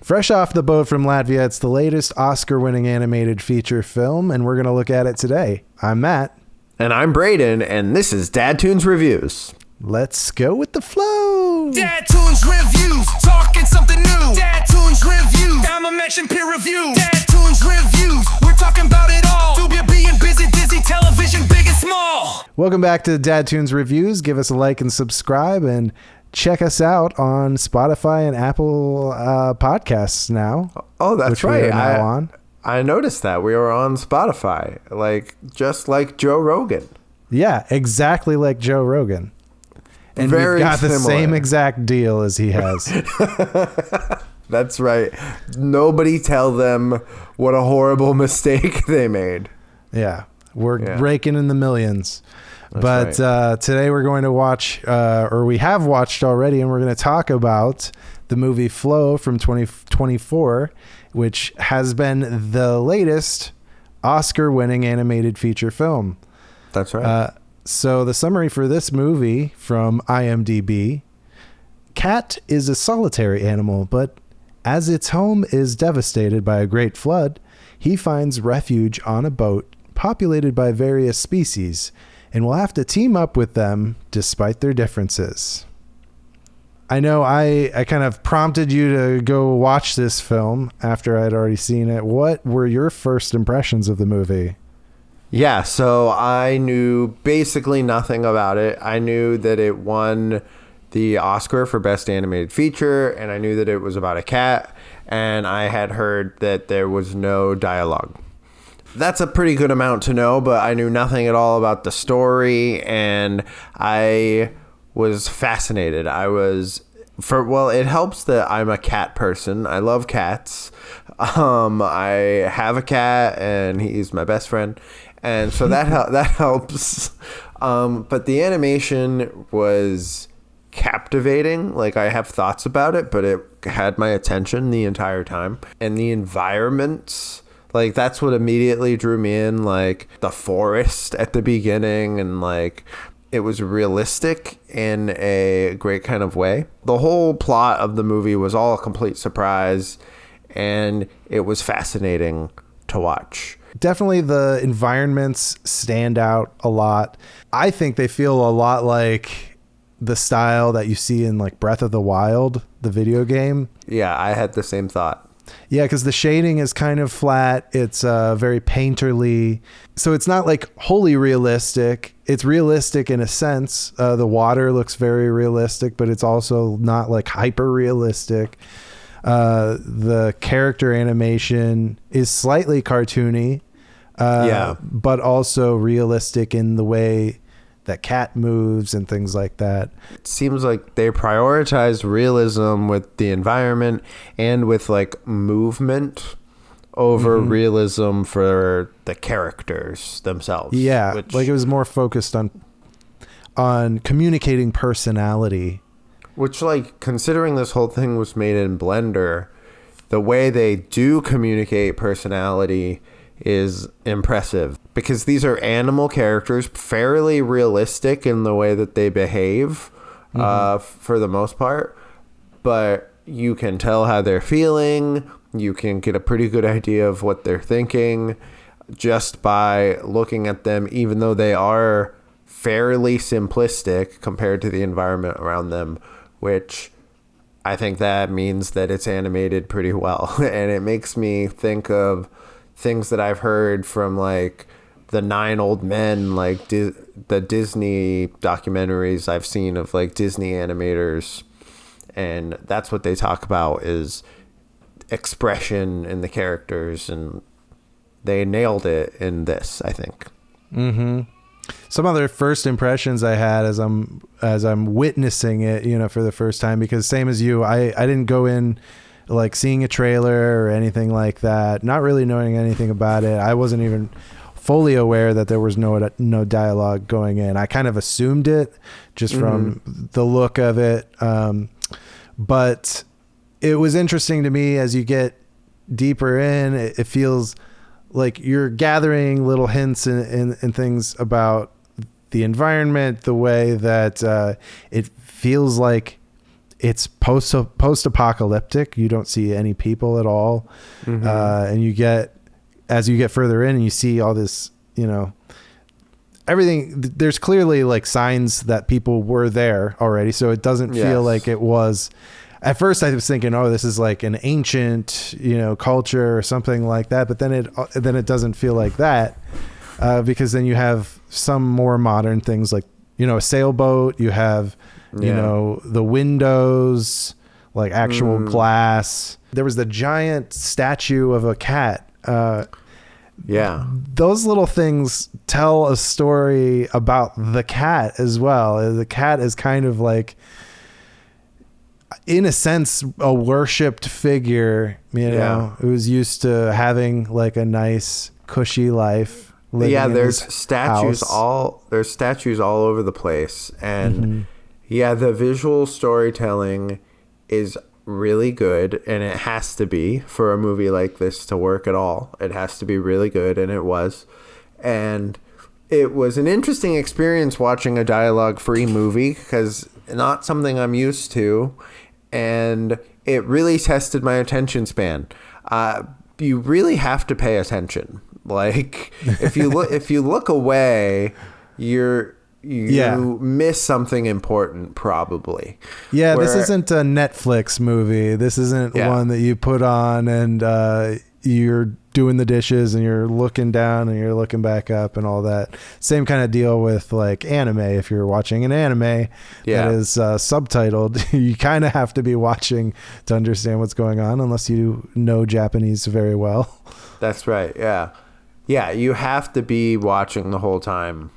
Fresh off the boat from Latvia, it's the latest Oscar-winning animated feature film, and we're going to look at it today. I'm Matt. And I'm Braden, and this is DadToons Reviews. Let's go with the flow. DadToons Reviews, talking something new. DadToons Reviews, I'ma mention peer review. DadToons Reviews, we're talking about it all. Do be being busy, dizzy, television, big and small. Welcome back to DadToons Reviews. Give us a like and subscribe, and check us out on Spotify and Apple podcasts now. Oh, that's right. I noticed that we were on Spotify, just like Joe Rogan. Yeah, exactly like Joe Rogan. And Very we've got the similar. Same exact deal as he has. That's right. Nobody tell them what a horrible mistake they made. Yeah, we're raking in the millions. That's but today we're going to watch, or we have watched already, and we're going to talk about the movie Flow from 2024, which has been the latest Oscar-winning animated feature film. That's right. So the summary for this movie from IMDb: Cat is a solitary animal, but as its home is devastated by a great flood, he finds refuge on a boat populated by various species and will have to team up with them despite their differences. I know I kind of prompted you to go watch this film after I'd already seen it. What were your first impressions of the movie? Yeah, so I knew basically nothing about it. I knew that it won the Oscar for Best Animated Feature, and I knew that it was about a cat, and I had heard that there was no dialogue. That's a pretty good amount to know, but I knew nothing at all about the story, and I was fascinated. It helps that I'm a cat person. I love cats. I have a cat, and he's my best friend. And so that helps. But the animation was captivating. I have thoughts about it, but it had my attention the entire time. And the environments, that's what immediately drew me in. The forest at the beginning, and it was realistic in a great kind of way. The whole plot of the movie was all a complete surprise, and it was fascinating to watch. Definitely the environments stand out a lot. I think they feel a lot like the style that you see in Breath of the Wild, the video game. Yeah, I had the same thought. Yeah, because the shading is kind of flat. It's very painterly. So it's not wholly realistic. It's realistic in a sense. The water looks very realistic, but it's also not hyper realistic. The character animation is slightly cartoony, but also realistic in the way that Cat moves and things like that. It seems like they prioritize realism with the environment and with movement over realism for the characters themselves. Yeah, it was more focused on communicating personality. Which, considering this whole thing was made in Blender, the way they do communicate personality is impressive. Because these are animal characters, fairly realistic in the way that they behave, for the most part. But you can tell how they're feeling. You can get a pretty good idea of what they're thinking just by looking at them, even though they are fairly simplistic compared to the environment around them, which I think that means that it's animated pretty well. And it makes me think of things that I've heard from the 9 Old Men, the Disney documentaries I've seen of Disney animators. And that's what they talk about, is expression in the characters. And they nailed it in this, I think. Mm-hmm. Some other first impressions I had as I'm witnessing it, for the first time, because same as you, I didn't go in seeing a trailer or anything like that, not really knowing anything about it. I wasn't even fully aware that there was no dialogue going in. I kind of assumed it just from the look of it. But it was interesting to me as you get deeper in, it feels like you're gathering little hints and things about the environment, the way that it feels like it's post-apocalyptic. You don't see any people at all. And as you get further in and you see all this, everything, there's clearly like signs that people were there already. So it doesn't feel like it was, at first I was thinking, oh, this is like an ancient, culture or something like that. But then it doesn't feel like that, because then you have some more modern things like, a sailboat, you have, the windows, like actual glass. There was the giant statue of a cat. Those little things tell a story about the cat as well. The cat is kind of like, in a sense, a worshipped figure, it was used to having like a nice cushy life. There's statues all over the place. And the visual storytelling is really good, and it has to be for a movie like this to work at all. It has to be really good, and it was. And it was an interesting experience watching a dialogue-free movie, because not something I'm used to, and it really tested my attention span. You really have to pay attention. Like, if you look away, you miss something important, probably. This isn't a Netflix movie. This isn't one that you put on and you're doing the dishes and you're looking down and you're looking back up and all that. Same kind of deal with like anime. If you're watching an anime that is subtitled, you kind of have to be watching to understand what's going on, unless you know Japanese very well. That's right. Yeah, you have to be watching the whole time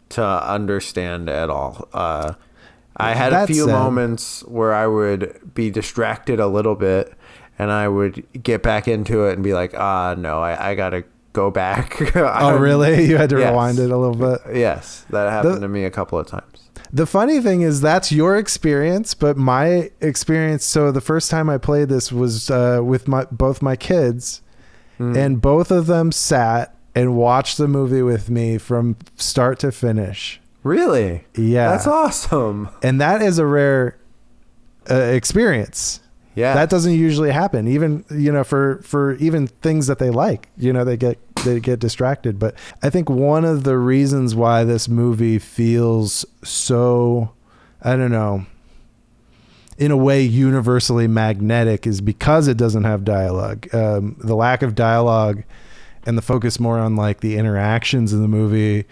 to understand at all. I had a few moments where I would be distracted a little bit, and I would get back into it and be like, no, I gotta go back. Oh, really? You had to rewind it a little bit? Yes, that happened to me a couple of times. The funny thing is that's your experience, but my experience, so the first time I played this was with both my kids, and both of them sat and watched the movie with me from start to finish. Really? Yeah. That's awesome. And that is a rare experience. Yeah. That doesn't usually happen. Even, for even things that they like, they get distracted. But I think one of the reasons why this movie feels so, I don't know, in a way universally magnetic is because it doesn't have dialogue. The lack of dialogue and the focus more on like the interactions in the movie,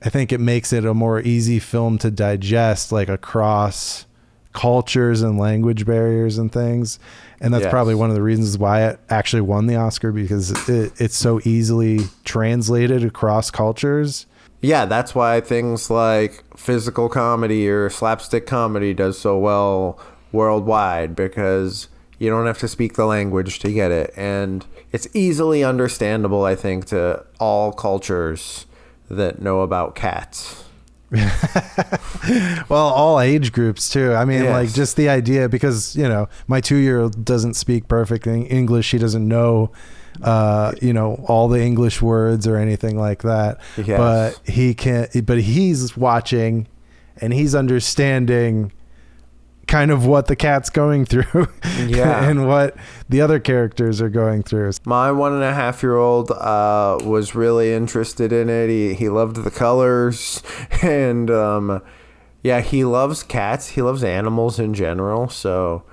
I think it makes it a more easy film to digest, like across cultures and language barriers and things. And that's probably one of the reasons why it actually won the Oscar, because it's so easily translated across cultures. Yeah, that's why things like physical comedy or slapstick comedy does so well worldwide, because you don't have to speak the language to get it. And it's easily understandable, I think, to all cultures that know about cats. Well, all age groups too. I mean, like just the idea, because, my 2-year-old doesn't speak perfect English. She doesn't know, all the English words or anything like that. Yes. But he's watching and he's understanding kind of what the cat's going through and what the other characters are going through. My 1.5-year-old was really interested in it. He loved the colors, and he loves cats. He loves animals in general. So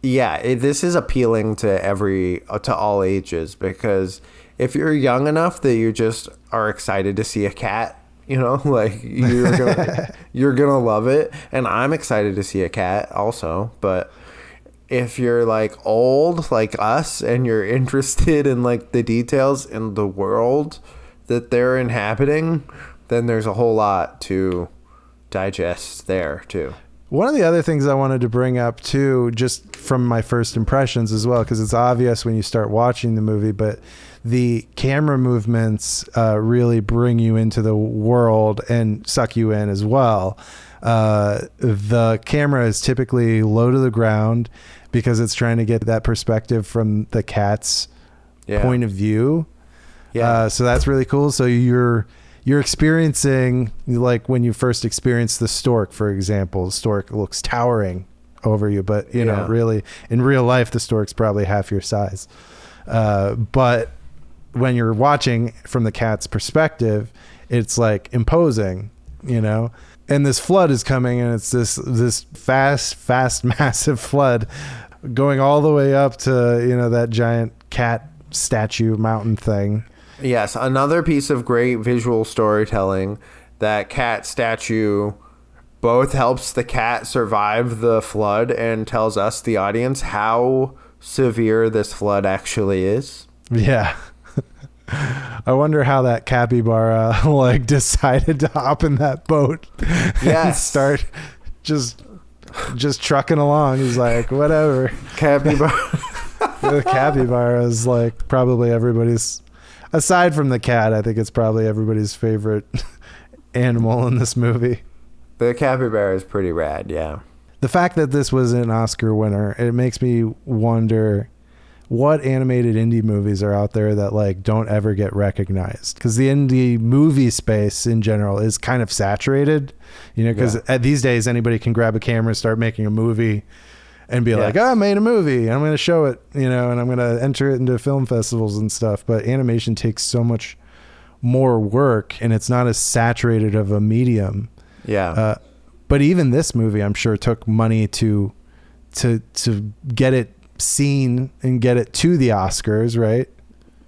this is appealing to all ages, because if you're young enough that you just are excited to see a cat, like you're gonna love it. And I'm excited to see a cat also. But if you're like old like us and you're interested in like the details in the world that they're inhabiting, then there's a whole lot to digest there too. One of the other things I wanted to bring up too, just from my first impressions as well, because it's obvious when you start watching the movie, but the camera movements really bring you into the world and suck you in as well. The camera is typically low to the ground because it's trying to get that perspective from the cat's point of view. So that's really cool. So you're experiencing, like when you first experience the stork, for example. The stork looks towering over you, but you know, really in real life, the stork's probably half your size. But when you're watching from the cat's perspective, it's like imposing, you know, and this flood is coming, and it's this fast, massive flood going all the way up to, you know, that giant cat statue mountain thing. Yes, another piece of great visual storytelling. That cat statue both helps the cat survive the flood and tells us, the audience, how severe this flood actually is. Yeah. I wonder how that capybara like decided to hop in that boat. Yes. And start just trucking along. He's like, whatever. Capybara. The capybara is like probably everybody's, aside from the cat, I think it's probably everybody's favorite animal in this movie. The capybara is pretty rad, yeah. The fact that this was an Oscar winner, it makes me wonder what animated indie movies are out there that like don't ever get recognized, because the indie movie space in general is kind of saturated, you know, because these days anybody can grab a camera and start making a movie and be like, oh, I made a movie, I'm going to show it, you know, and I'm going to enter it into film festivals and stuff. But animation takes so much more work, and it's not as saturated of a medium. Yeah. But even this movie, I'm sure, took money to get it seen and get it to the Oscars, right?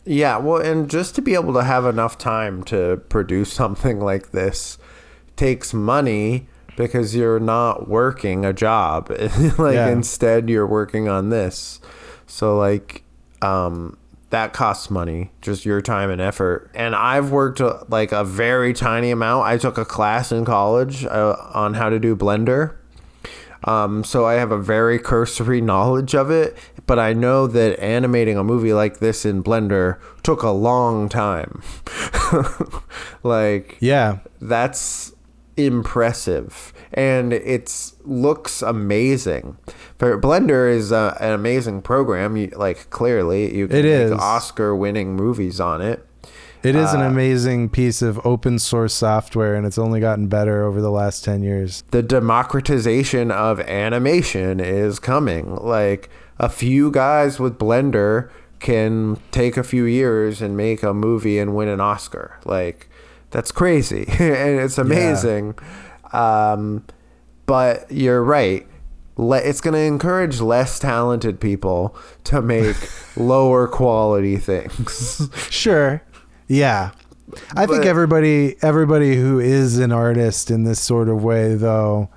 Yeah, well, and just to be able to have enough time to produce something like this takes money, because you're not working a job. Instead you're working on this. So like, that costs money, just your time and effort. And I've worked like a very tiny amount. I took a class in college on how to do Blender. So I have a very cursory knowledge of it, but I know that animating a movie like this in Blender took a long time. Like, yeah, that's impressive, and it looks amazing. But Blender is an amazing program. Clearly you can make Oscar-winning movies on it. It is an amazing piece of open source software, and it's only gotten better over the last 10 years. The democratization of animation is coming. Like, a few guys with Blender can take a few years and make a movie and win an Oscar. Like, that's crazy. And it's amazing. Yeah. But you're right. It's going to encourage less talented people to make lower quality things. Sure. Yeah. I think everybody who is an artist in this sort of way, though,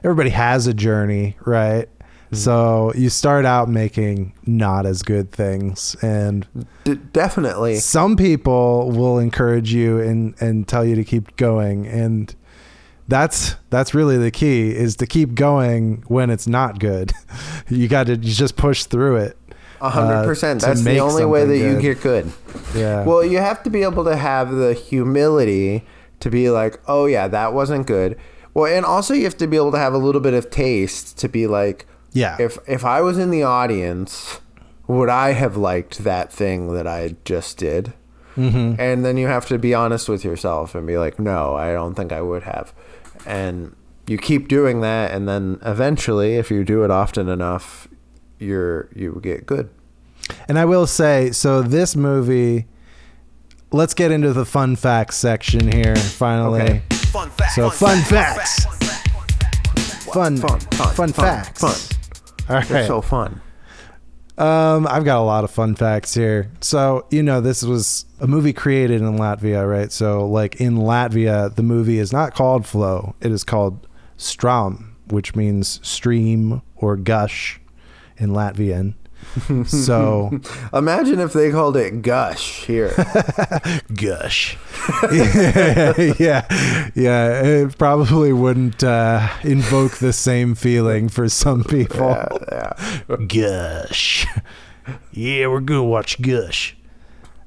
everybody has a journey, right? Mm-hmm. So you start out making not as good things, and definitely some people will encourage you and tell you to keep going, and that's really the key, is to keep going when it's not good. You just push through it. 100%. That's the only way that you get good. Yeah. Well, you have to be able to have the humility to be like, oh yeah, that wasn't good. Well, and also you have to be able to have a little bit of taste to be like, yeah, if I was in the audience, would I have liked that thing that I just did? Mm-hmm. And then you have to be honest with yourself and be like, no, I don't think I would have. And you keep doing that, and then eventually, if you do it often enough, you get good. And I will say, so this movie, let's get into the fun facts section here finally. Okay. Fun facts. So fun facts. Fun facts. All right. They're so fun. I've got a lot of fun facts here. So, this was a movie created in Latvia, right? So like in Latvia, the movie is not called Flow. It is called Straume, which means stream or gush in Latvian. So imagine if they called it Gush here. Gush. Yeah. It probably wouldn't invoke the same feeling for some people. Yeah. Gush. Yeah, we're gonna watch Gush.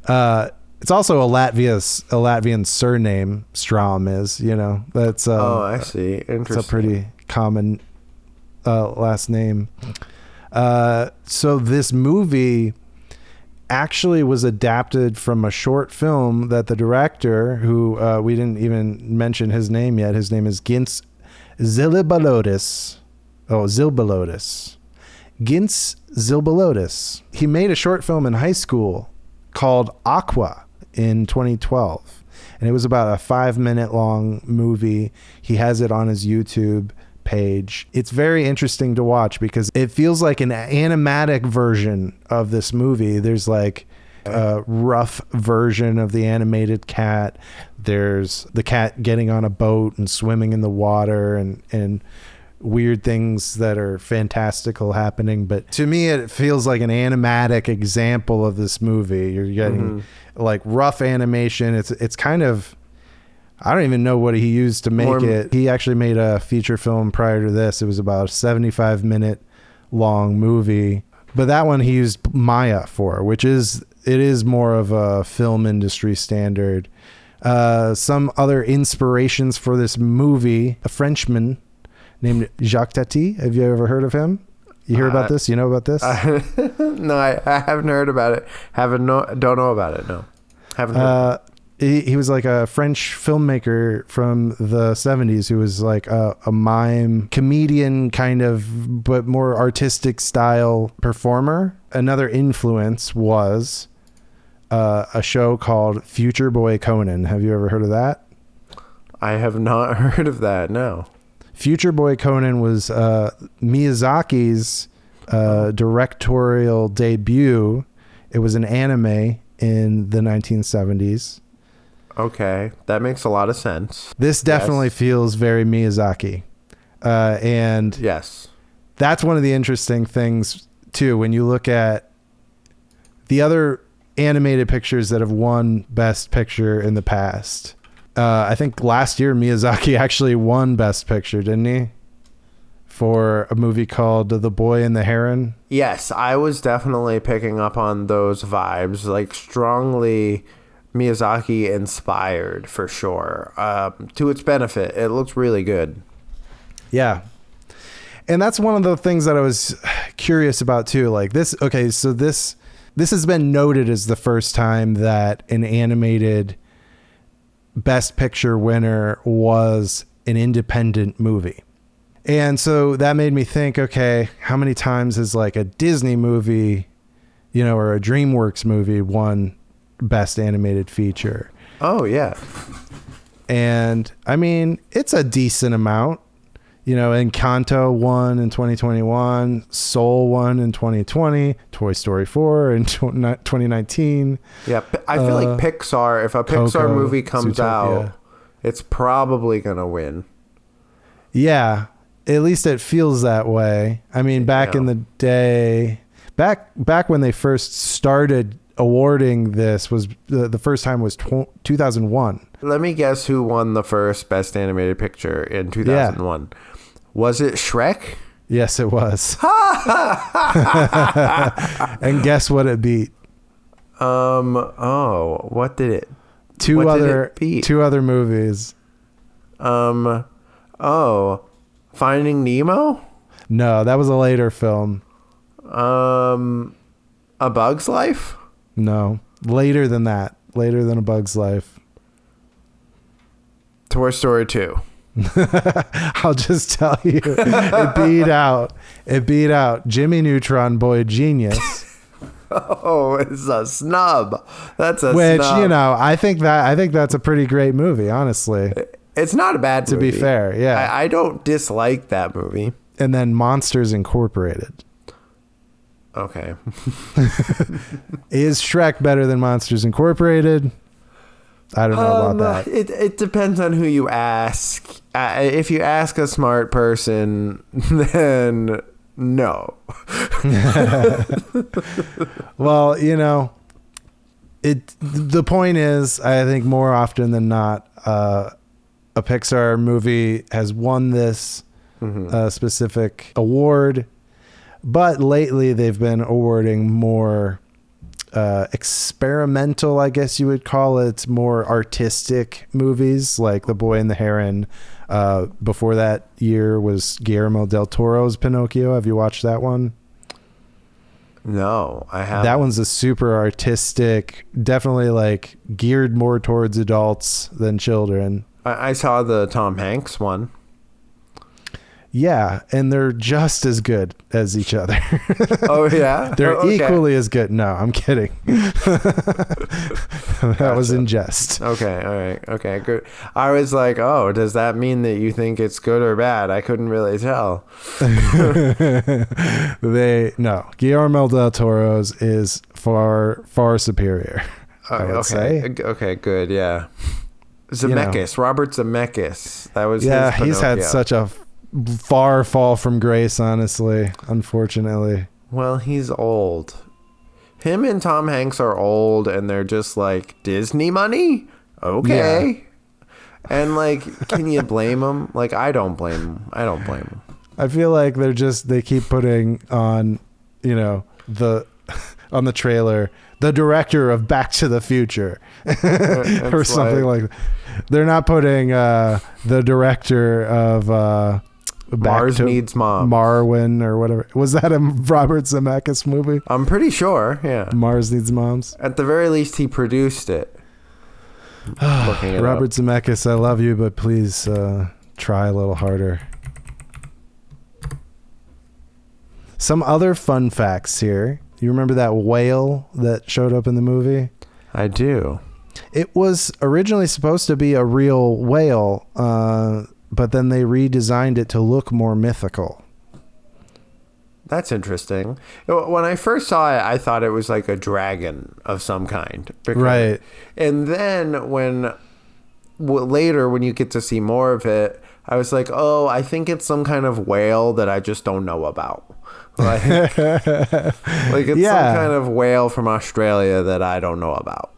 It's also a Latvian surname. Straume is, that's oh, I see. Interesting. It's a pretty common last name. So this movie actually was adapted from a short film that the director, who we didn't even mention his name yet, his name is Gints Zilbalodis. Zilbalodis. Gints Zilbalodis. He made a short film in high school called Aqua in 2012. And it was about a 5-minute long movie. He has it on his YouTube page. It's very interesting to watch because it feels like an animatic version of this movie. There's like a rough version of the animated cat. There's the cat getting on a boat and swimming in the water and weird things that are fantastical happening. But to me, it feels like an animatic example of this movie. You're getting like rough animation. It's kind of, I don't even know what he used to make it. He actually made a feature film prior to this. It was about a 75-minute long movie. But that one he used Maya for, which is more of a film industry standard. Some other inspirations for this movie, a Frenchman named Jacques Tati. Have you ever heard of him? You hear about this? You know about this? No, I haven't heard about it. Don't know about it. No, haven't heard. He was like a French filmmaker from the 70s who was like a mime comedian kind of, but more artistic style performer. Another influence was a show called Future Boy Conan. Have you ever heard of that? I have not heard of that. No. Future Boy Conan was Miyazaki's directorial debut. It was an anime in the 1970s. Okay, that makes a lot of sense. This definitely feels very Miyazaki. And yes, that's one of the interesting things, too, when you look at the other animated pictures that have won Best Picture in the past. I think last year Miyazaki actually won Best Picture, didn't he? For a movie called The Boy and the Heron. Yes, I was definitely picking up on those vibes, like strongly Miyazaki inspired for sure. To its benefit, it looks really good. Yeah. And that's one of the things that I was curious about too. Like this, okay, so this has been noted as the first time that an animated Best Picture winner was an independent movie. And so that made me think, okay, how many times has like a Disney movie, or a Dreamworks movie won Best Animated Feature? Oh, yeah. And I mean, it's a decent amount. Encanto won in 2021, Soul won in 2020, Toy Story 4 in 2019. Yeah, I feel like Pixar, if a Pixar Coco, movie comes Zootopia. out, it's probably going to win. Yeah, at least it feels that way. I mean, back in the day, back when they first started awarding this, was the first time was 2001. Let me guess who won the first Best Animated Picture in 2001. Yeah. Was it Shrek? Yes, it was. And guess what it beat? What did it? Two other movies. Finding Nemo? No, that was a later film. A Bug's Life? No, later than that. Later than A Bug's Life. Toy Story 2. I'll just tell you, it beat out Jimmy Neutron Boy Genius. Oh, it's a snub. That's a which snub. I think that's a pretty great movie, honestly. It's not a bad movie. To be fair, yeah. I don't dislike that movie. And then Monsters Incorporated. Okay. Is Shrek better than Monsters Incorporated? I don't know about that. It depends on who you ask. If you ask a smart person, then no. Well, the point is, I think more often than not, a Pixar movie has won this specific award, but lately they've been awarding more experimental, I guess you would call it, more artistic movies like The Boy and the Heron. Before that year was Guillermo del Toro's Pinocchio. Have you watched that one? No, I haven't. That one's a super artistic, definitely like geared more towards adults than children. I saw the Tom Hanks one. Yeah, and they're just as good as each other. Oh yeah, They're okay. equally as good. No, I'm kidding. That was in jest. Okay, all right, okay, good. I was like, oh, does that mean that you think it's good or bad? I couldn't really tell. No, Guillermo del Toro's is far superior. I would say. Okay, good, yeah. Zemeckis, Robert Zemeckis. That was his he's had Pinocchio. such a far fall from grace, honestly, unfortunately. Well, he's old. Him and Tom Hanks are old, and they're just like, Disney money? Okay. Yeah. And like, can you blame them? Like, I don't blame them. I feel like they keep putting on, on the trailer, the director of Back to the Future or something like that. They're not putting the director of Mars Needs Moms. Marwin or whatever. Was that a Robert Zemeckis movie? I'm pretty sure, yeah. Mars Needs Moms. At the very least, he produced it. Robert Zemeckis, I love you, but please try a little harder. Some other fun facts here. You remember that whale that showed up in the movie? I do. It was originally supposed to be a real whale, but then they redesigned it to look more mythical. That's interesting. When I first saw it, I thought it was like a dragon of some kind. Right. And then later, when you get to see more of it, I was like, oh, I think it's some kind of whale that I just don't know about. Like it's some kind of whale from Australia that I don't know about.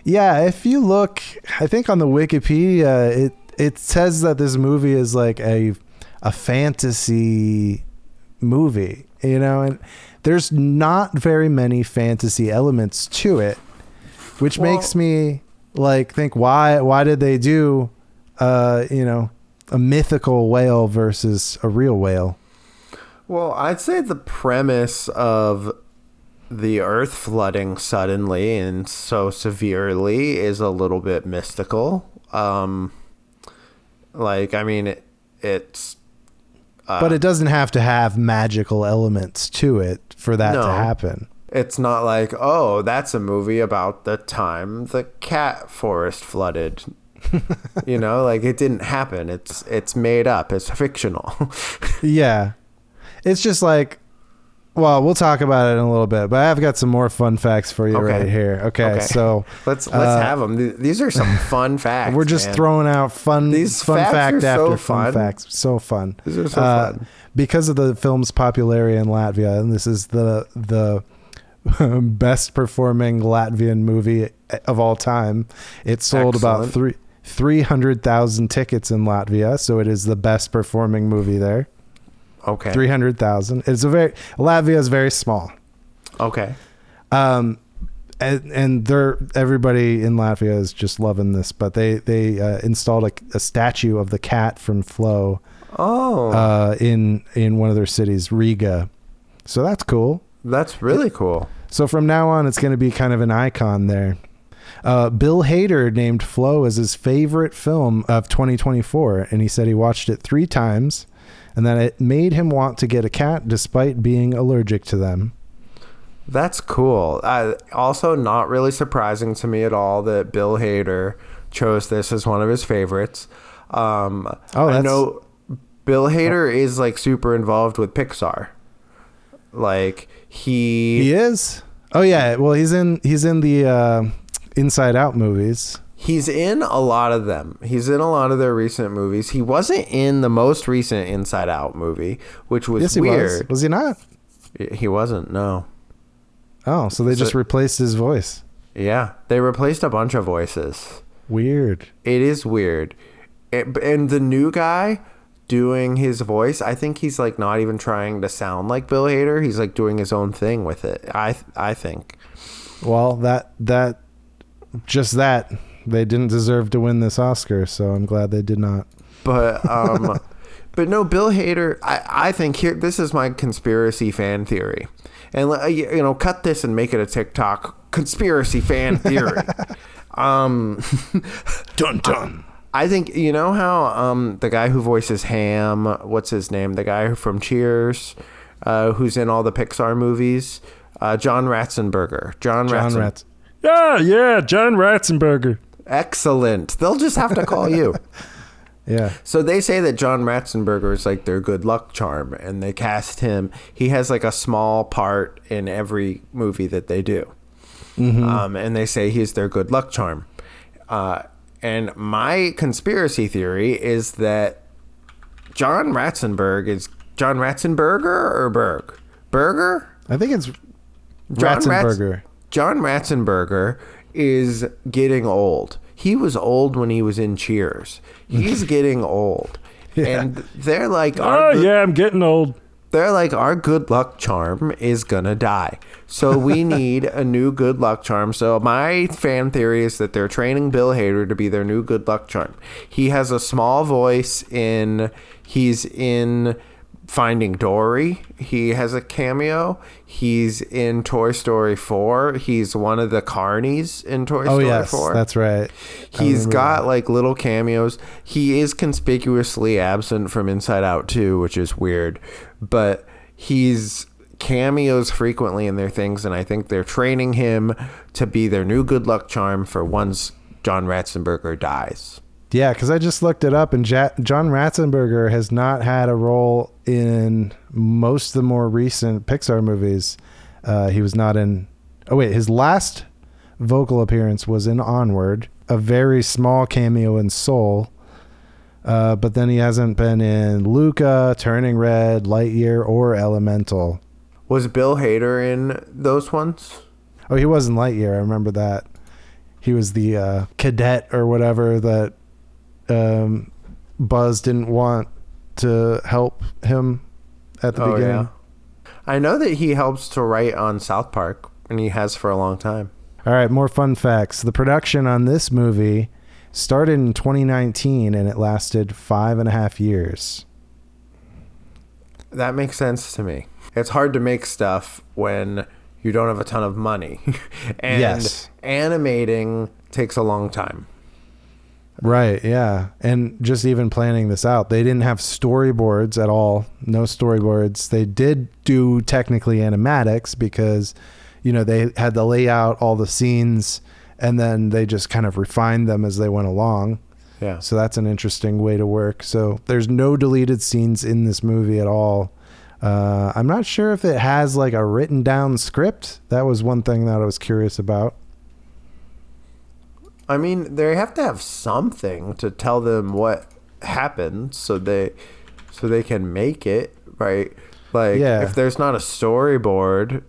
Yeah, if you look, I think on the Wikipedia, it says that this movie is like a fantasy movie, and there's not very many fantasy elements to it, which makes me like think why did they do a mythical whale versus a real whale? Well, I'd say the premise of the earth flooding suddenly and so severely is a little bit mystical. It's but it doesn't have to have magical elements to it for that to happen. It's not like, oh, that's a movie about the time the cat forest flooded. It didn't happen. It's made up. It's fictional. Yeah. It's just like, well, we'll talk about it in a little bit, but I've got some more fun facts for you right here. Okay. So let's have them. These are some fun facts. We're just throwing out fun fact after fun facts. So fun. These are so fun. Because of the film's popularity in Latvia, and this is the best performing Latvian movie of all time. It sold about 300,000 tickets in Latvia, so it is the best performing movie there. Okay. 300,000. Latvia is very small. Okay. And everybody in Latvia is just loving this, but they installed a statue of the cat from Flow. Oh. In one of their cities, Riga. So that's cool. That's really cool. So from now on, it's going to be kind of an icon there. Bill Hader named Flow as his favorite film of 2024, and he said he watched it 3 times. And that it made him want to get a cat despite being allergic to them. That's cool. Also, not really surprising to me at all that Bill Hader chose this as one of his favorites. I know Bill Hader is like super involved with Pixar. Like he is. Oh yeah. Well, he's in the Inside Out movies. He's in a lot of them. He's in a lot of their recent movies. He wasn't in the most recent Inside Out movie, which was weird. Was he not? He wasn't, no. Oh, so they just replaced his voice. Yeah, they replaced a bunch of voices. Weird. It is weird. And the new guy doing his voice, I think he's like not even trying to sound like Bill Hader. He's like doing his own thing with it, I think. Well, they didn't deserve to win this Oscar, so I'm glad they did not. But but no, Bill Hader, I think this is my conspiracy fan theory. And cut this and make it a TikTok conspiracy fan theory. Dun dun. I think, you know how the guy who voices Ham, what's his name? The guy from Cheers, who's in all the Pixar movies, John Ratzenberger. John Ratzenberger. Yeah, John Ratzenberger. Excellent. They'll just have to call you. Yeah. So they say that John Ratzenberger is like their good luck charm, and they cast him. He has like a small part in every movie that they do. Mm-hmm. And they say he's their good luck charm. And my conspiracy theory is that John Ratzenberger is John Ratzenberger or Burger? I think it's Ratzenberger. John Ratzenberger is getting old. He was old when he was in Cheers. He's getting old. Yeah. And they're like, I'm getting old. They're like, our good luck charm is gonna die. So we need a new good luck charm. So my fan theory is that they're training Bill Hader to be their new good luck charm. He has a small voice he's in Finding Dory. He has a cameo. He's in Toy Story 4. He's one of the carnies in Toy Story 4. That's right. He's got like little cameos. He is conspicuously absent from Inside Out 2, which is weird. But he's cameos frequently in their things, and I think they're training him to be their new good luck charm for once John Ratzenberger dies. Yeah, because I just looked it up, and John Ratzenberger has not had a role in most of the more recent Pixar movies. He was not in... Oh, wait. His last vocal appearance was in Onward, a very small cameo in Soul. But then he hasn't been in Luca, Turning Red, Lightyear, or Elemental. Was Bill Hader in those ones? Oh, he was in Lightyear. I remember that. He was the cadet or whatever that Buzz didn't want to help him at the beginning. Yeah. I know that he helps to write on South Park, and he has for a long time. All right, more fun facts. The production on this movie started in 2019, and it lasted 5.5 years. That makes sense to me. It's hard to make stuff when you don't have a ton of money. And animating takes a long time. Right, yeah. And just even planning this out, they didn't have storyboards at all. No storyboards. They did do technically animatics because, you know, they had to lay out all the scenes and then they just kind of refined them as they went along. Yeah. So that's an interesting way to work. So there's no deleted scenes in this movie at all. I'm not sure if it has like a written down script. That was one thing that I was curious about. I mean, they have to have something to tell them what happened so they can make it, right? Like, if there's not a storyboard,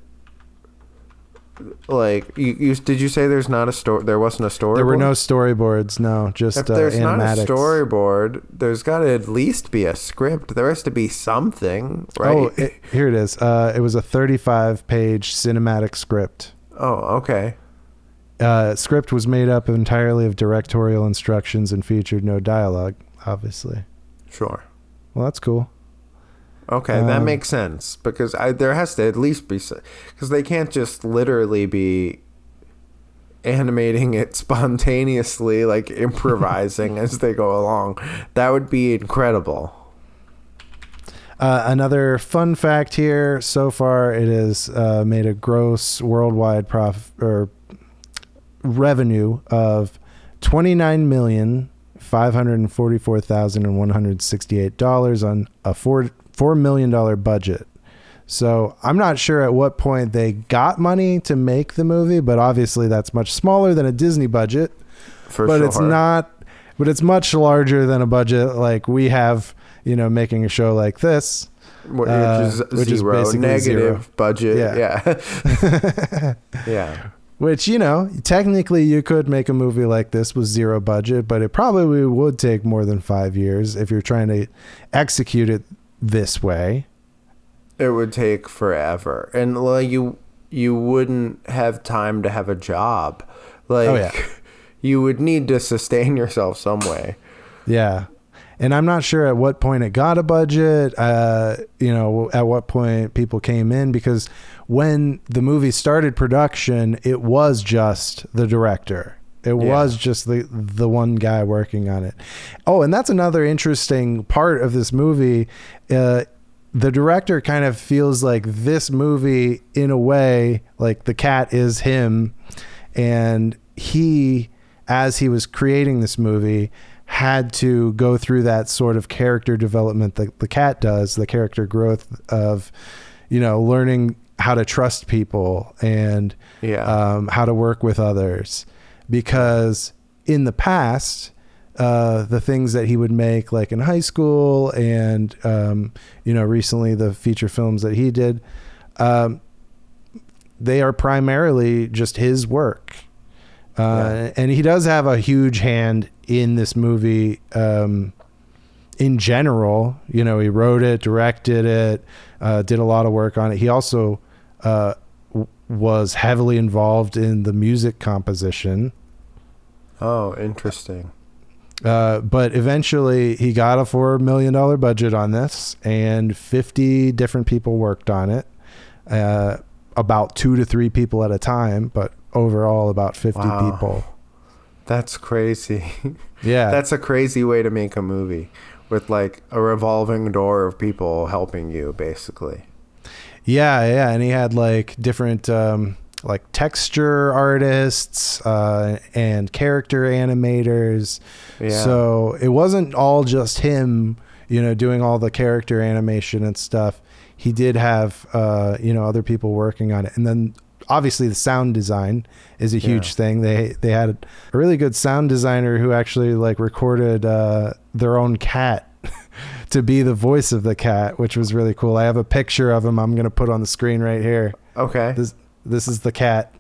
like, did you say there's not a story? There wasn't a storyboard? There were no storyboards, no, just if there's animatics. Not a storyboard, there's got to at least be a script. There has to be something, right? Oh, here it is. It was a 35-page cinematic script. Oh, okay. Script was made up entirely of directorial instructions and featured no dialogue, obviously. Sure. Well, that's cool. Okay, that makes sense because there has to at least be, because they can't just literally be animating it spontaneously, like improvising as they go along. That would be incredible. Another fun fact here: so far, it has made a gross worldwide revenue of $29,544,168 on a $4 million budget. So I'm not sure at what point they got money to make the movie, but obviously that's much smaller than a Disney budget. But it's much larger than a budget like we have, you know, making a show like this. Which is basically negative zero. Budget. Yeah. Yeah. Which, you know, technically you could make a movie like this with zero budget, but it probably would take more than 5 years if you're trying to execute it this way. It would take forever. And like you wouldn't have time to have a job. Like you would need to sustain yourself some way. Yeah. And I'm not sure at what point it got a budget, you know, at what point people came in, because when the movie started production, it was just the director. It was just the one guy working on it. Oh, and that's another interesting part of this movie. The director kind of feels like this movie, in a way, like the cat is him. And he, as he was creating this movie, had to go through that sort of character development that the cat does, the character growth of, learning how to trust people and how to work with others. Because in the past, the things that he would make, like in high school and, recently the feature films that he did, they are primarily just his work. And he does have a huge hand in this movie in general. He wrote it, directed it, did a lot of work on it. He also was heavily involved in the music composition. Oh, interesting. But eventually he got a $4 million budget on this, and 50 different people worked on it. About 2 to 3 people at a time, but overall about 50 people. That's crazy. Yeah. That's a crazy way to make a movie, with like a revolving door of people helping you, basically. Yeah. And he had like different like texture artists and character animators. Yeah. So it wasn't all just him, doing all the character animation and stuff. He did have other people working on it. And then obviously the sound design is a huge thing. They had a really good sound designer who actually like recorded their own cat to be the voice of the cat, which was really cool. I have a picture of him I'm going to put on the screen right here. Okay. This is the cat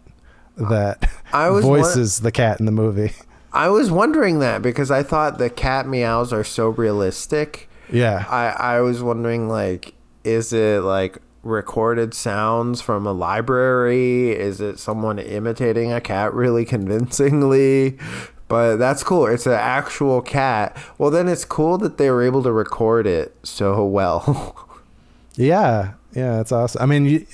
that voices the cat in the movie. I was wondering that because I thought the cat meows are so realistic. Yeah. I was wondering, like, is it like recorded sounds from a library? Is it someone imitating a cat really convincingly? But that's cool. It's an actual cat. Well, then it's cool that they were able to record it so well. Yeah, that's awesome. I mean,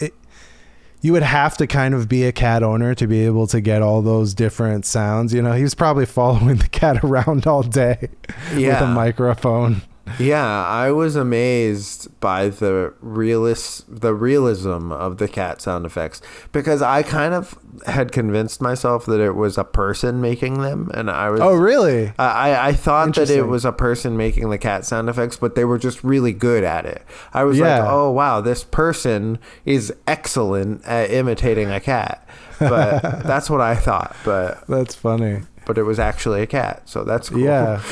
you would have to kind of be a cat owner to be able to get all those different sounds. He was probably following the cat around all day with a microphone. Yeah, I was amazed by the realism of the cat sound effects, because I kind of had convinced myself that it was a person making them, and I was... Oh, really? I thought that it was a person making the cat sound effects, but they were just really good at it. I was like, oh, wow, this person is excellent at imitating a cat. But that's what I thought. But that's funny. But it was actually a cat, so that's cool. Yeah,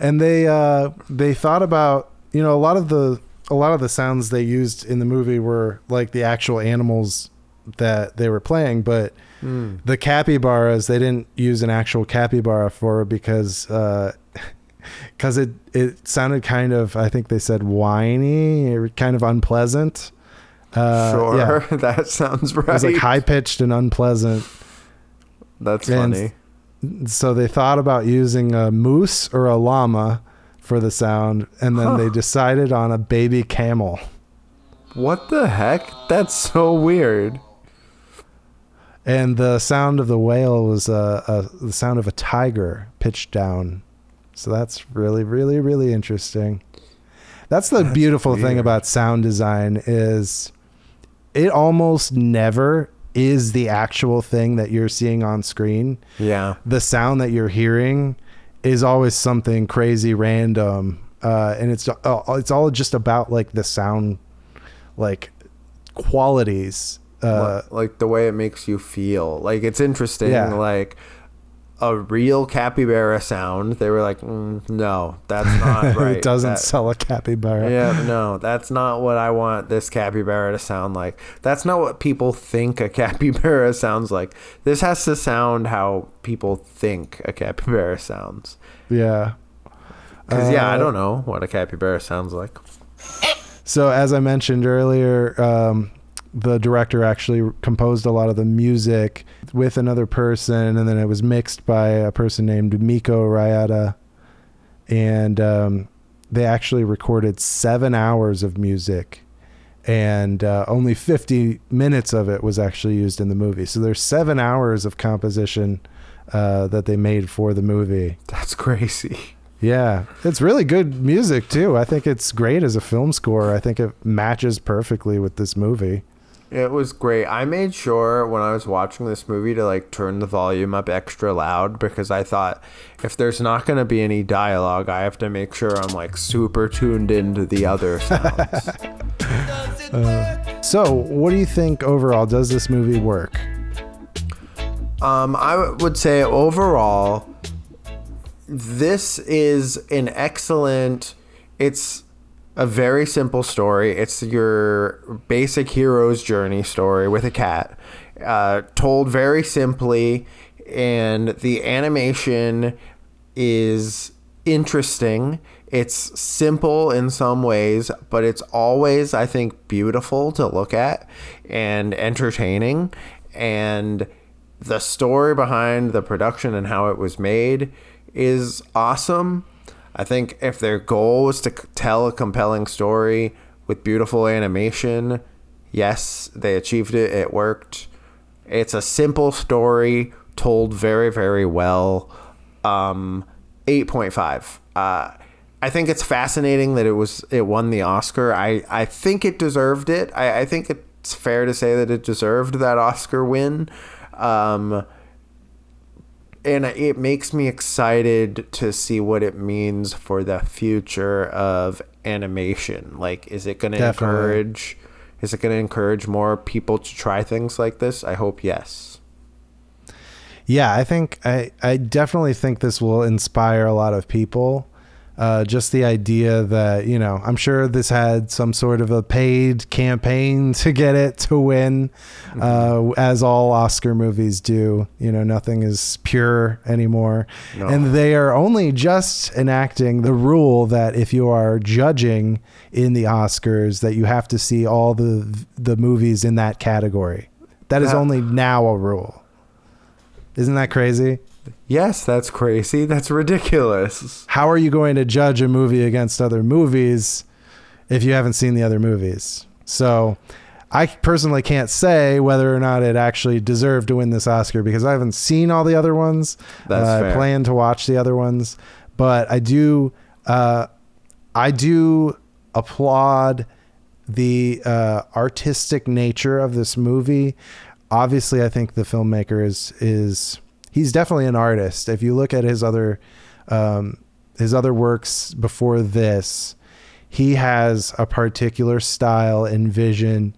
and they thought about, a lot of the sounds they used in the movie were like the actual animals that they were playing, but the capybaras, they didn't use an actual capybara for it because it sounded kind of, I think they said whiny, or kind of unpleasant. Sure, that sounds right. It was like high pitched and unpleasant. That's funny. So they thought about using a moose or a llama for the sound, and then they decided on a baby camel. What the heck? That's so weird. And the sound of the whale was the sound of a tiger pitched down. So that's really, really, really interesting. That's the beautiful thing about sound design is it almost never is the actual thing that you're seeing on screen. Yeah. The sound that you're hearing is always something crazy random. And it's all just about like the sound, like qualities. Like the way it makes you feel. Like it's interesting. Yeah. Like a real capybara sound, they were like, no, that's not right. It doesn't sell a capybara. Yeah, no, that's not what I want this capybara to sound like. That's not what people think a capybara sounds like. This has to sound how people think a capybara sounds. Yeah. Because, I don't know what a capybara sounds like. So, as I mentioned earlier, the director actually composed a lot of the music with another person, and then it was mixed by a person named Miko Ryata. And they actually recorded 7 hours of music, and only 50 minutes of it was actually used in the movie. So there's 7 hours of composition that they made for the movie. That's crazy. Yeah, it's really good music too. I think it's great as a film score. I think it matches perfectly with this movie. It was great. I made sure when I was watching this movie to like turn the volume up extra loud, because I thought if there's not going to be any dialogue, I have to make sure I'm like super tuned into the other sounds. So what do you think overall? Does this movie work? I would say overall, this is an excellent, it's a very simple story. It's your basic hero's journey story with a cat, told very simply, and the animation is interesting. It's simple in some ways, but it's always, I think, beautiful to look at and entertaining. And the story behind the production and how it was made is awesome. I think if their goal was to tell a compelling story with beautiful animation, yes, they achieved it. It worked. It's a simple story told very, very well. 8.5. I think it's fascinating that it won the Oscar. I think it deserved it. I think it's fair to say that it deserved that Oscar win. And it makes me excited to see what it means for the future of animation. Like, is it going to encourage more people to try things like this? I hope yes. Yeah, I definitely think this will inspire a lot of people. Just the idea that, I'm sure this had some sort of a paid campaign to get it to win, as all Oscar movies do. Nothing is pure anymore. No. And they are only just enacting the rule that if you are judging in the Oscars, that you have to see all the movies in that category. That is only now a rule. Isn't that crazy? Yes, that's crazy. That's ridiculous. How are you going to judge a movie against other movies if you haven't seen the other movies? So I personally can't say whether or not it actually deserved to win this Oscar because I haven't seen all the other ones. That's fair. I plan to watch the other ones, but I do applaud the artistic nature of this movie. Obviously, I think the filmmaker he's definitely an artist. If you look at his other works before this, he has a particular style and vision.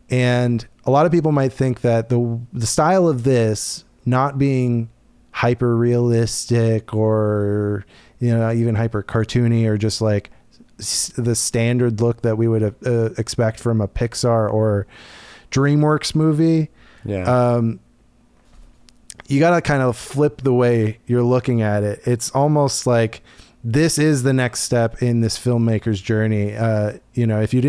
And a lot of people might think that the style of this not being hyper realistic or, even hyper cartoony or just like the standard look that we would expect from a Pixar or Dreamworks movie. Yeah. You got to kind of flip the way you're looking at it. It's almost like this is the next step in this filmmaker's journey. If you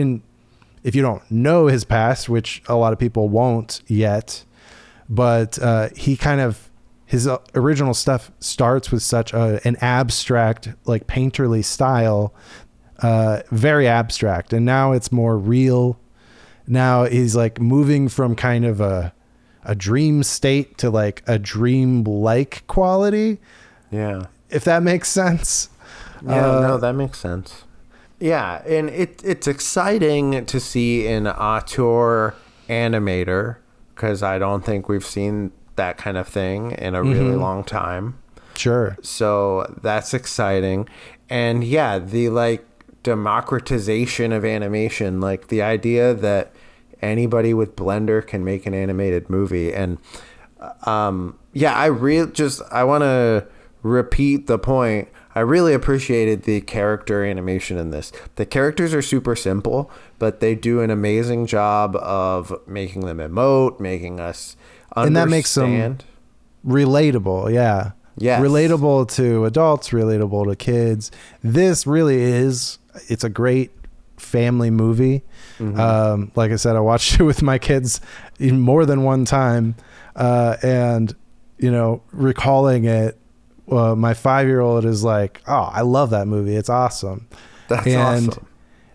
don't know his past, which a lot of people won't yet, but his original stuff starts with such an abstract, like painterly style, very abstract. And now it's more real. Now he's like moving from kind of a dream state to like a dream-like quality. Yeah. If that makes sense. Yeah, no, that makes sense. Yeah, and it's exciting to see an auteur animator because I don't think we've seen that kind of thing in a really long time. Sure. So that's exciting. And yeah, the like democratization of animation, like the idea that anybody with Blender can make an animated movie. And I want to repeat the point. I really appreciated the character animation in this. The characters are super simple, but they do an amazing job of making them emote, making us understand. And that makes them relatable. Yeah. Yes. Relatable to adults, relatable to kids. This really it's a great family movie. Like I said, I watched it with my kids more than one time, and recalling it, my 5-year-old is like, oh, I love that movie, it's awesome. That's awesome.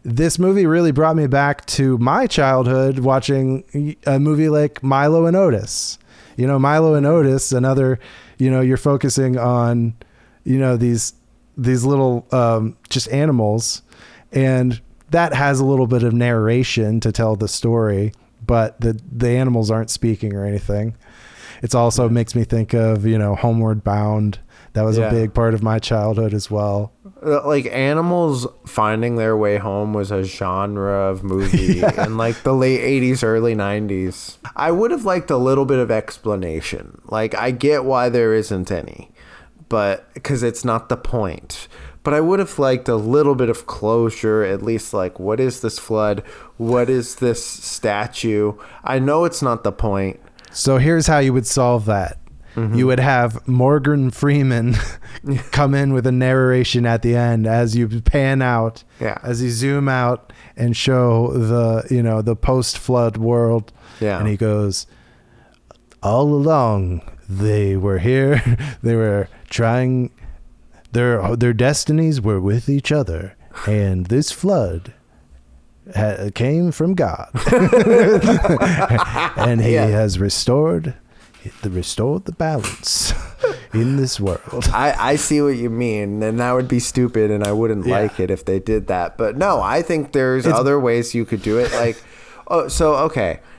This movie really brought me back to my childhood watching a movie like Milo and Otis. Milo and Otis, another, you're focusing on, these little just animals, and that has a little bit of narration to tell the story, but the animals aren't speaking or anything. It's also makes me think of, Homeward Bound. That was a big part of my childhood as well. Like, animals finding their way home was a genre of movie in like the late 80s, early 90s. I would have liked a little bit of explanation. Like, I get why there isn't any, but because it's not the point. But I would have liked a little bit of closure, at least, like, what is this flood? What is this statue? I know it's not the point. So here's how you would solve that. You would have Morgan Freeman come in with a narration at the end as you pan out, as you zoom out and show the post-flood world. Yeah. And he goes, all along, they were here. They were trying, their destinies were with each other. And this flood came from God. And he has restored the balance in this world. I see what you mean, and that would be stupid, and I wouldn't like it if they did that. But no, I think there's other ways you could do it. Like, so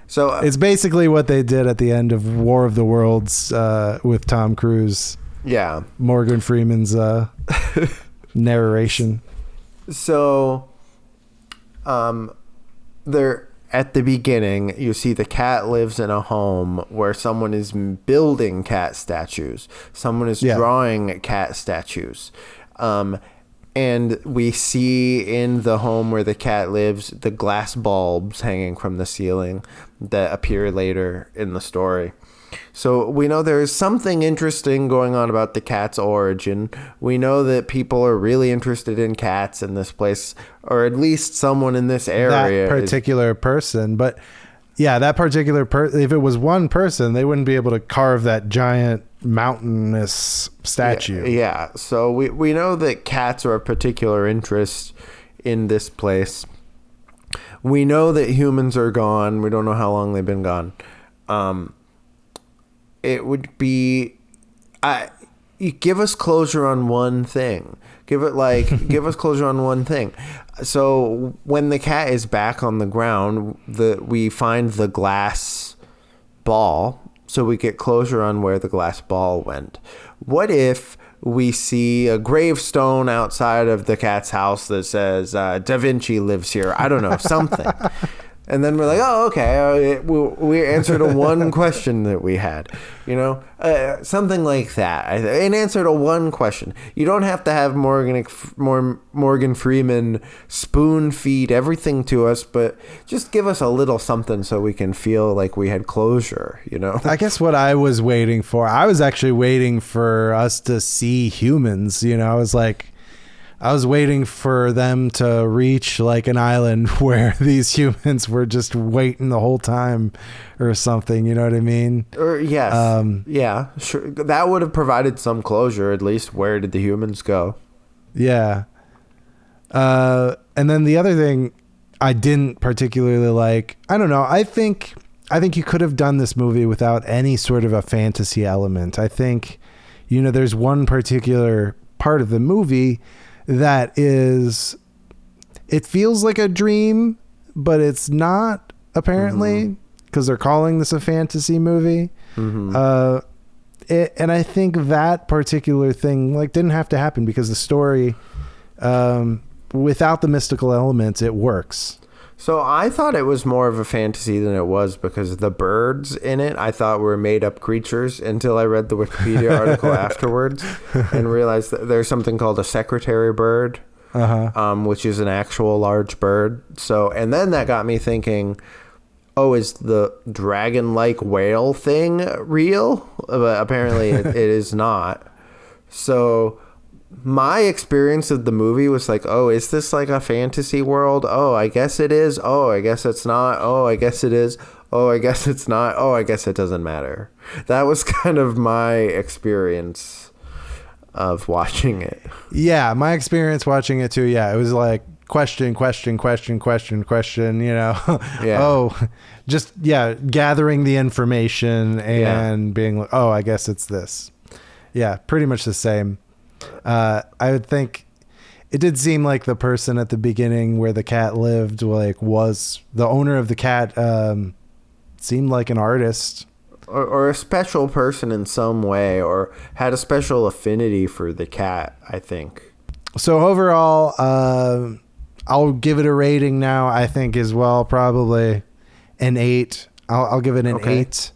it's basically what they did at the end of War of the Worlds with Tom Cruise. Yeah, Morgan Freeman's narration. So, there. At the beginning, you see the cat lives in a home where someone is building cat statues. Someone is drawing cat statues. And we see in the home where the cat lives the glass bulbs hanging from the ceiling that appear later in the story. So we know there is something interesting going on about the cat's origin. We know that people are really interested in cats in this place, or at least someone in this area. That particular person. But yeah, that particular person, if it was one person, they wouldn't be able to carve that giant mountainous statue. Yeah. So we know that cats are of particular interest in this place. We know that humans are gone. We don't know how long they've been gone. It would be, you give us closure on one thing. Give us closure on one thing. So when the cat is back on the ground, we find the glass ball. So we get closure on where the glass ball went. What if we see a gravestone outside of the cat's house that says Da Vinci lives here? I don't know, something. And then we're like, oh, okay, we answered a one question that we had, something like that. An answer to one question. You don't have to have Morgan Freeman spoon feed everything to us, but just give us a little something so we can feel like we had closure, I guess what I was waiting for, I was actually waiting for us to see humans, I was waiting for them to reach like an island where these humans were just waiting the whole time or something. You know what I mean? Or yes. Yeah, sure. That would have provided some closure, at least. Where did the humans go? Yeah. And then the other thing I didn't particularly like, I don't know. I think you could have done this movie without any sort of a fantasy element. I think, there's one particular part of the movie that it feels like a dream, but it's not, apparently, because they're calling this a fantasy movie. And I think that particular thing didn't have to happen, because the story, without the mystical elements, it works. So I thought it was more of a fantasy than it was, because the birds in it I thought were made up creatures until I read the Wikipedia article afterwards and realized that there's something called a secretary bird, which is an actual large bird. So, and then that got me thinking, oh, is the dragon-like whale thing real? But apparently it is not. So my experience of the movie was like, oh, is this like a fantasy world? Oh, I guess it is. Oh, I guess it's not. Oh, I guess it is. Oh, I guess it's not. Oh, I guess it doesn't matter. That was kind of my experience of watching it. Yeah, my experience watching it too. Yeah, it was like question, you know. Yeah. Oh, just gathering the information and being like, oh, I guess it's this. Yeah, pretty much the same. I would think it did seem like the person at the beginning where the cat lived, like, was the owner of the cat. Seemed like an artist. Or a special person in some way, or had a special affinity for the cat, I think. So overall, I'll give it a rating now, I think, as well, probably an 8. I'll give it an 8.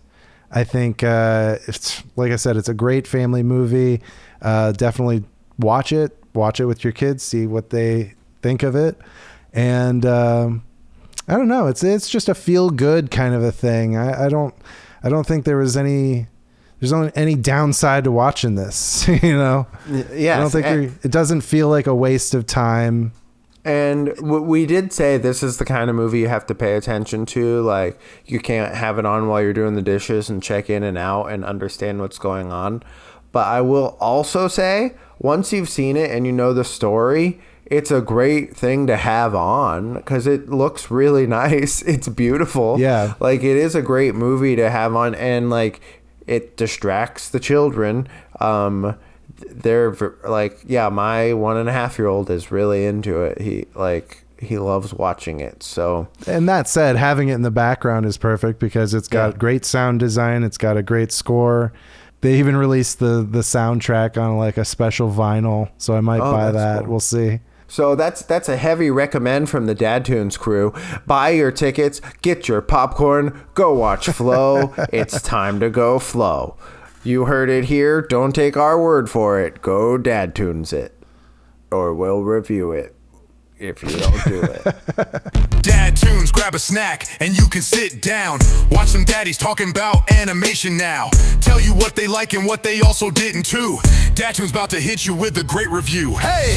I think it's, like I said, it's a great family movie. Definitely watch it with your kids, see what they think of it. And I don't know, it's just a feel good kind of a thing. I don't think there's only any downside to watching this, you know? Yes, I don't think it doesn't feel like a waste of time. And we did say this is the kind of movie you have to pay attention to. Like, you can't have it on while you're doing the dishes and check in and out and understand what's going on. But I will also say, once you've seen it and you know the story, it's a great thing to have on because it looks really nice. It's beautiful. Yeah. Like, it is a great movie to have on, and like, it distracts the children. They're like, my 1.5-year-old is really into it. He loves watching it. So, and that said, having it in the background is perfect because it's got great sound design. It's got a great score. They even released the soundtrack on like a special vinyl. So I might buy that. Cool. We'll see. So that's a heavy recommend from the DadToons crew. Buy your tickets, get your popcorn, go watch Flow. It's time to go Flow. You heard it here. Don't take our word for it. Go DadToons it, or we'll review it if you don't do it. DadToons, grab a snack and you can sit down. Watch some daddies talking about animation now. Tell you what they like and what they also didn't too. DadToons about to hit you with a great review. Hey!